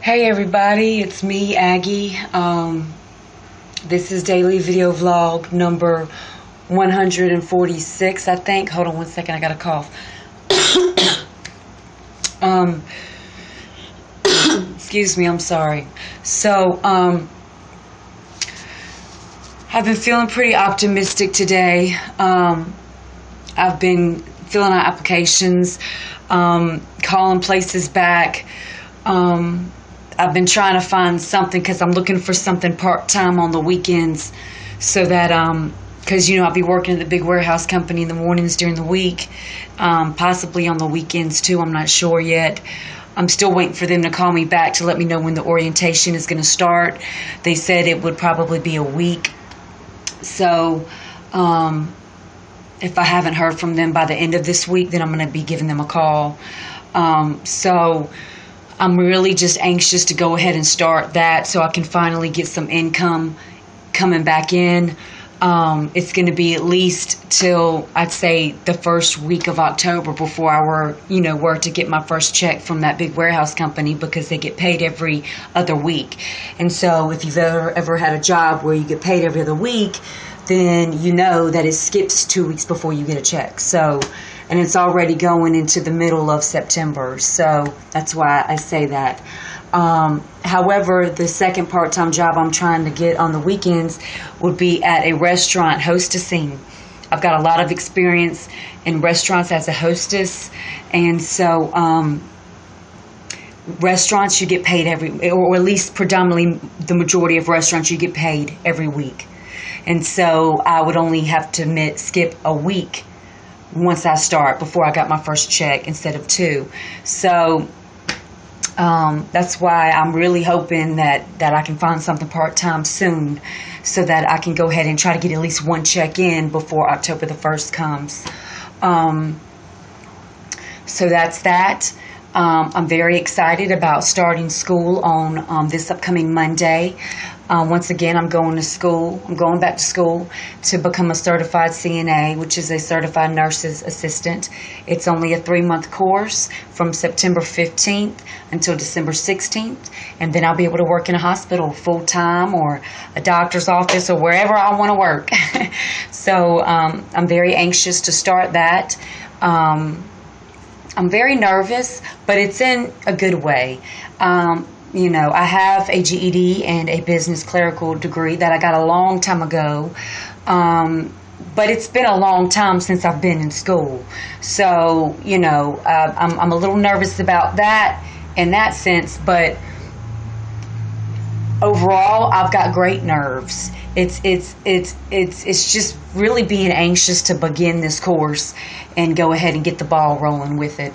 Hey everybody, it's me, Aggie. This is daily video vlog number 146, I think. Hold on one second, I got a cough. um, Excuse me, I'm sorry. So, I've been feeling pretty optimistic today. I've been filling out applications, calling places back. I've been trying to find something because I'm looking for something part-time on the weekends so that, because, I'll be working at the big warehouse company in the mornings during the week, possibly on the weekends too. I'm not sure yet. I'm still waiting for them to call me back to let me know when the orientation is going to start. They said it would probably be a week. So, if I haven't heard from them by the end of this week, then I'm going to be giving them a call. So I'm really just anxious to go ahead and start that so I can finally get some income coming back in. It's going to be at least till, I'd say, the first week of October before I were to get my first check from that big warehouse company, because they get paid every other week. And so if you've ever had a job where you get paid every other week, then you know that it skips 2 weeks before you get a check. So, and it's already going into the middle of September. So that's why I say that. However, the second part-time job I'm trying to get on the weekends would be at a restaurant hostessing. I've got a lot of experience in restaurants as a hostess, and so restaurants you get paid or at least predominantly the majority of restaurants you get paid every week. And so I would only have to skip a week once I start before I got my first check instead of 2. So that's why I'm really hoping that I can find something part-time soon so that I can go ahead and try to get at least one check in before October the 1st comes. So that's that. I'm very excited about starting school on this upcoming Monday. Once again, I'm going back to school to become a certified CNA, which is a certified nurse's assistant. It's only a 3-month course from September 15th until December 16th, and then I'll be able to work in a hospital full-time or a doctor's office or wherever I want to work. So I'm very anxious to start that. I'm very nervous, but it's in a good way. I have a GED and a business clerical degree that I got a long time ago. But it's been a long time since I've been in school. So, I'm a little nervous about that in that sense, but overall, I've got great nerves. It's just really being anxious to begin this course and go ahead and get the ball rolling with it.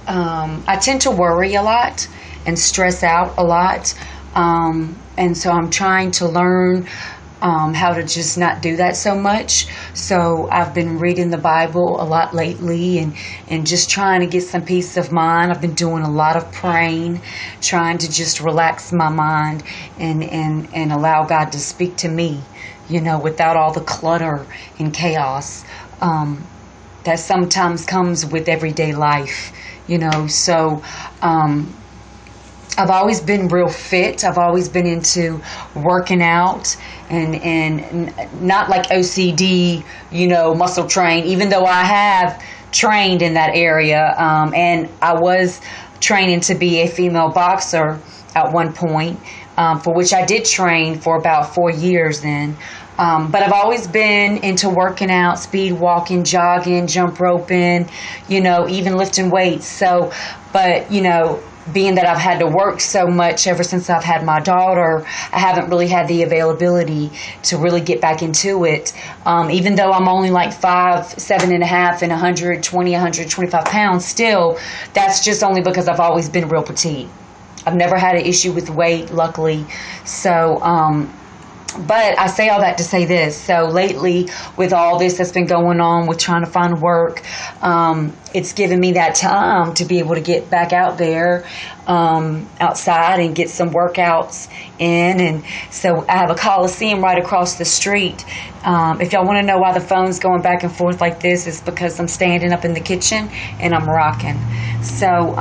I tend to worry a lot and stress out a lot, and so I'm trying to learn how to just not do that so much. So I've been reading the Bible a lot lately and just trying to get some peace of mind. I've been doing a lot of praying, trying to just relax my mind and allow God to speak to me, without all the clutter and chaos that sometimes comes with everyday life. So I've always been real fit. I've always been into working out and not like OCD, muscle train, even though I have trained in that area. And I was training to be a female boxer at one point, for which I did train for about 4 years then. But I've always been into working out, speed walking, jogging, jump roping, even lifting weights. So, but, being that I've had to work so much ever since I've had my daughter, I haven't really had the availability to really get back into it. Even though I'm only like 5'7.5" and 125 pounds still, that's just only because I've always been real petite. I've never had an issue with weight, luckily. So, but I say all that to say this. So lately, with all this that's been going on with trying to find work, it's given me that time to be able to get back out there, outside and get some workouts in. And so I have a Coliseum right across the street. If y'all want to know why the phone's going back and forth like this, it's because I'm standing up in the kitchen and I'm rocking. So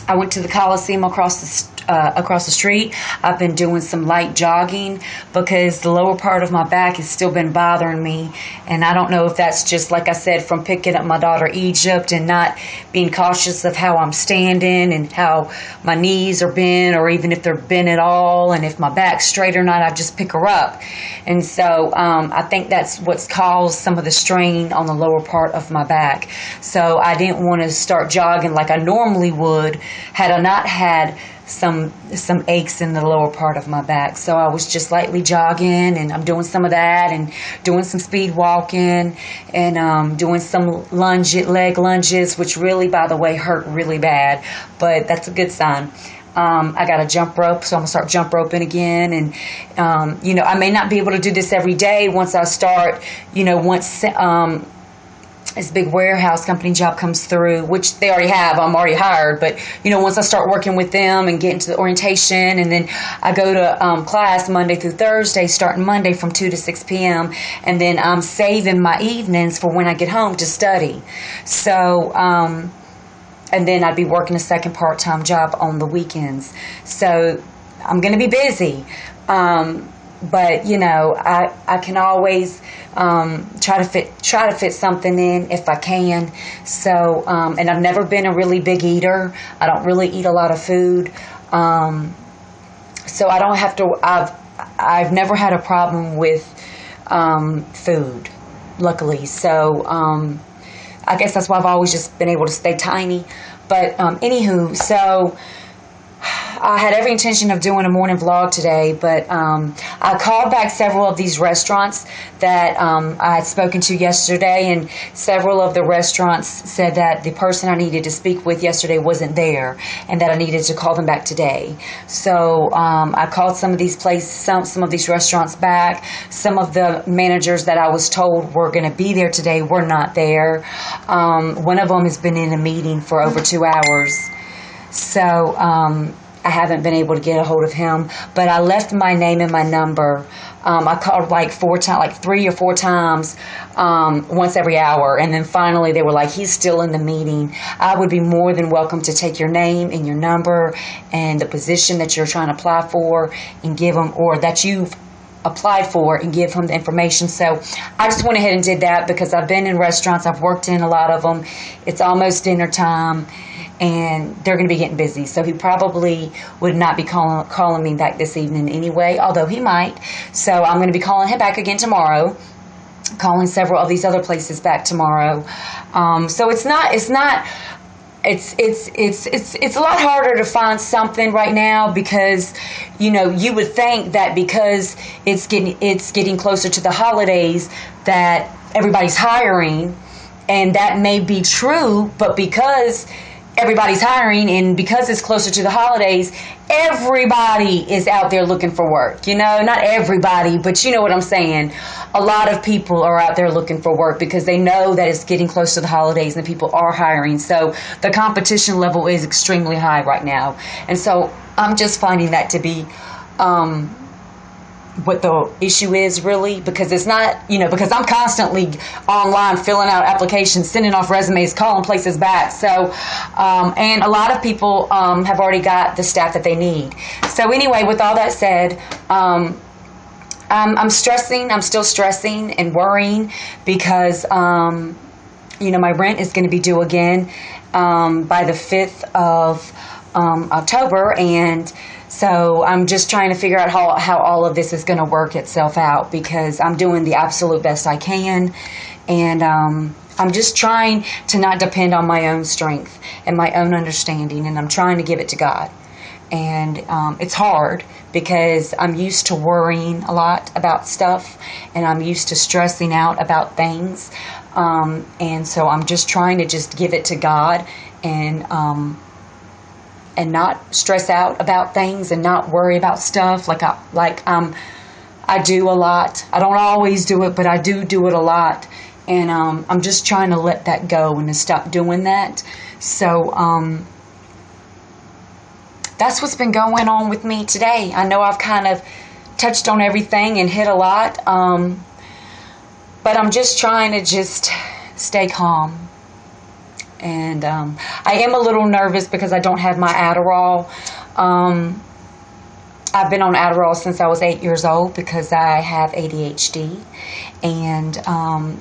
I went to the Coliseum across the street. I've been doing some light jogging because the lower part of my back has still been bothering me. And I don't know if that's just, like I said, from picking up my daughter Egypt and not being cautious of how I'm standing and how my knees are bent, or even if they're bent at all, and if my back's straight or not, I just pick her up. And so I think that's what's caused some of the strain on the lower part of my back. So I didn't want to start jogging like I normally would had I not had some aches in the lower part of my back. So I was just lightly jogging, and I'm doing some of that, and doing some speed walking, and doing some leg lunges, which really, by the way, hurt really bad, but that's a good sign. I got a jump rope, so I'm going to start jump roping again. And, I may not be able to do this every day once I start, once this big warehouse company job comes through, which they already have. I'm already hired. But, once I start working with them and get into the orientation, and then I go to class Monday through Thursday, starting Monday from 2 to 6 p.m., and then I'm saving my evenings for when I get home to study. So, and then I'd be working a second part-time job on the weekends. So I'm going to be busy. But, I can always try to fit something in if I can. So, and I've never been a really big eater. I don't really eat a lot of food. So I don't have to, I've never had a problem with food, luckily. So, I guess that's why I've always just been able to stay tiny. But anywho, so I had every intention of doing a morning vlog today, but I called back several of these restaurants that I had spoken to yesterday, and several of the restaurants said that the person I needed to speak with yesterday wasn't there, and that I needed to call them back today. So I called some of these places, some of these restaurants back. Some of the managers that I was told were going to be there today were not there. One of them has been in a meeting for over 2 hours. So I haven't been able to get a hold of him, but I left my name and my number. I called like 3 or 4 times, once every hour, and then finally they were like, he's still in the meeting. I would be more than welcome to take your name and your number and the position that you're trying to apply for and give them, or that you've applied for, and give him the information. So I just went ahead and did that because I've been in restaurants. I've worked in a lot of them. It's almost dinner time, and they're going to be getting busy. So he probably would not be calling me back this evening anyway, although he might. So I'm going to be calling him back again tomorrow, calling several of these other places back tomorrow. So it's a lot harder to find something right now because, you would think that because it's getting closer to the holidays that everybody's hiring, and that may be true, but because everybody's hiring and because it's closer to the holidays, everybody is out there looking for work. Not everybody, but you know what I'm saying. A lot of people are out there looking for work because they know that it's getting close to the holidays and people are hiring. So the competition level is extremely high right now. And so I'm just finding that to be what the issue is, really, because it's not, because I'm constantly online filling out applications, sending off resumes, calling places back. So, and a lot of people have already got the staff that they need. So anyway, with all that said, I'm stressing. I'm still stressing and worrying because, my rent is going to be due again by the 5th of October, and so I'm just trying to figure out how all of this is going to work itself out, because I'm doing the absolute best I can, and I'm just trying to not depend on my own strength and my own understanding, and I'm trying to give it to God. And it's hard because I'm used to worrying a lot about stuff, and I'm used to stressing out about things, and so I'm just trying to just give it to God and not stress out about things and not worry about stuff like I do a lot. I don't always do it, but I do it a lot, and I'm just trying to let that go and to stop doing that. So that's what's been going on with me today. I know I've kind of touched on everything and hit a lot, but I'm just trying to just stay calm And I am a little nervous because I don't have my Adderall. I've been on Adderall since I was 8 years old because I have ADHD, and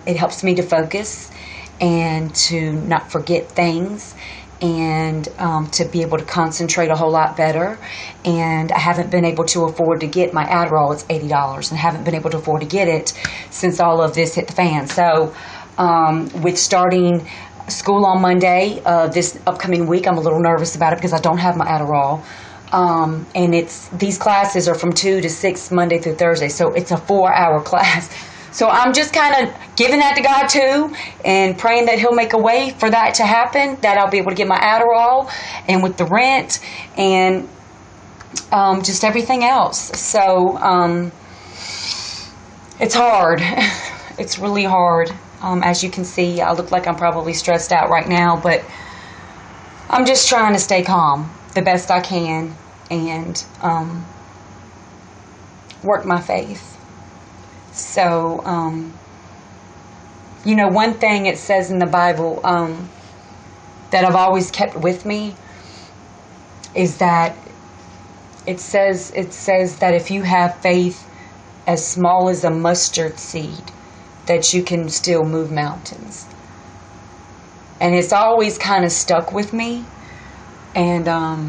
it helps me to focus and to not forget things, and to be able to concentrate a whole lot better. And I haven't been able to afford to get my Adderall. It's $80, and I haven't been able to afford to get it since all of this hit the fan. So with starting school on Monday, this upcoming week, I'm a little nervous about it because I don't have my Adderall. And these classes are from 2 to 6 Monday through Thursday, so it's a 4-hour class. So I'm just kind of giving that to God too, and praying that He'll make a way for that to happen, that I'll be able to get my Adderall, and with the rent, and just everything else. So it's hard. It's really hard. As you can see, I look like I'm probably stressed out right now, but I'm just trying to stay calm the best I can, and work my faith. So, one thing it says in the Bible that I've always kept with me is that it says that if you have faith as small as a mustard seed, that you can still move mountains. And it's always kind of stuck with me. And I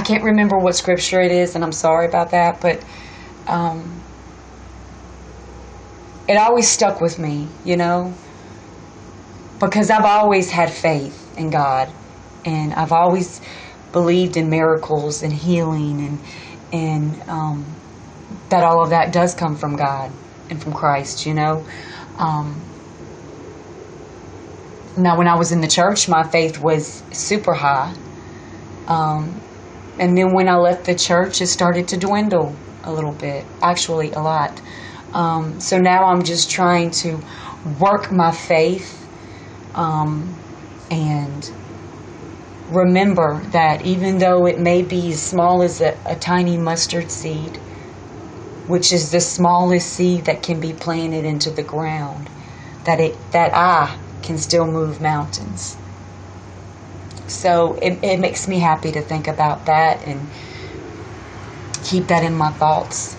can't remember what scripture it is, and I'm sorry about that, but it always stuck with me, because I've always had faith in God, and I've always believed in miracles and healing, and that all of that does come from God and from Christ, Now, when I was in the church, my faith was super high. And then when I left the church, it started to dwindle a little bit. Actually, a lot. So now I'm just trying to work my faith and remember that even though it may be as small as a tiny mustard seed, which is the smallest seed that can be planted into the ground, that I can still move mountains. So it makes me happy to think about that and keep that in my thoughts,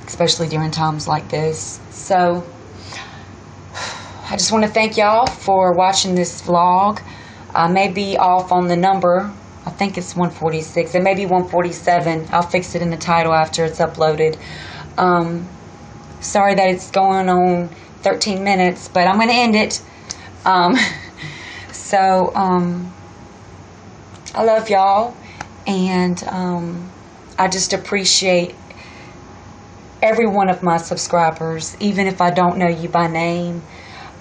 especially during times like this. So I just want to thank y'all for watching this vlog. I may be off on the number. I think it's 146. It may be 147. I'll fix it in the title after it's uploaded. Sorry that it's going on 13 minutes, but I'm going to end it. I love y'all, and I just appreciate every one of my subscribers, even if I don't know you by name.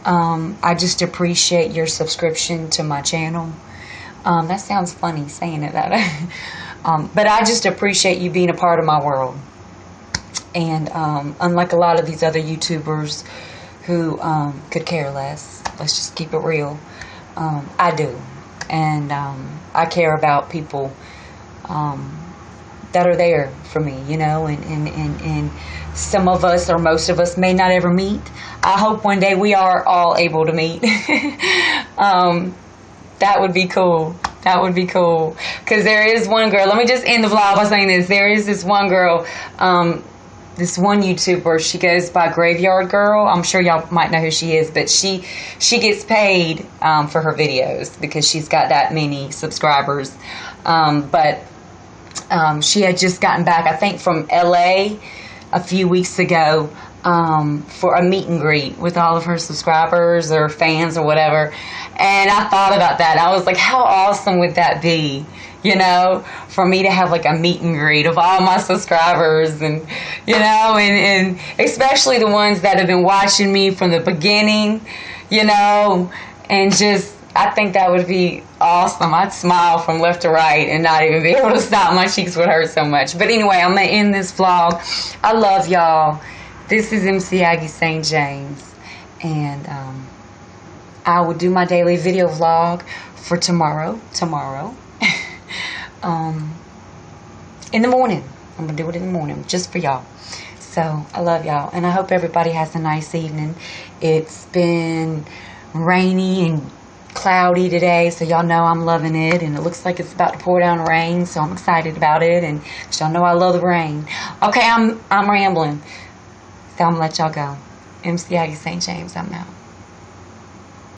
I just appreciate your subscription to my channel. That sounds funny saying it that way. But I just appreciate you being a part of my world. And unlike a lot of these other YouTubers who could care less, let's just keep it real, I do. And I care about people that are there for me, and some of us, or most of us, may not ever meet. I hope one day we are all able to meet. That would be cool. That would be cool. Because there is one girl, let me just end the vlog by saying this. There is this one girl, this one YouTuber, she goes by Graveyard Girl. I'm sure y'all might know who she is, but she gets paid for her videos because she's got that many subscribers. But she had just gotten back, I think, from LA a few weeks ago for a meet and greet with all of her subscribers or fans or whatever. And I thought about that. I was like, how awesome would that be? For me to have like a meet and greet of all my subscribers, and and especially the ones that have been watching me from the beginning, and just, I think that would be awesome. I'd smile from left to right and not even be able to stop. My cheeks would hurt so much. But anyway, I'm going to end this vlog. I love y'all. This is MC Aggie St. James, and I will do my daily video vlog for tomorrow, in the morning. I'm going to do it in the morning, just for y'all. So, I love y'all, and I hope everybody has a nice evening. It's been rainy and cloudy today, so y'all know I'm loving it, and it looks like it's about to pour down rain, so I'm excited about it, and y'all know I love the rain. Okay, I'm rambling, so I'm gonna let y'all go. MC Aggie St. James, I'm out.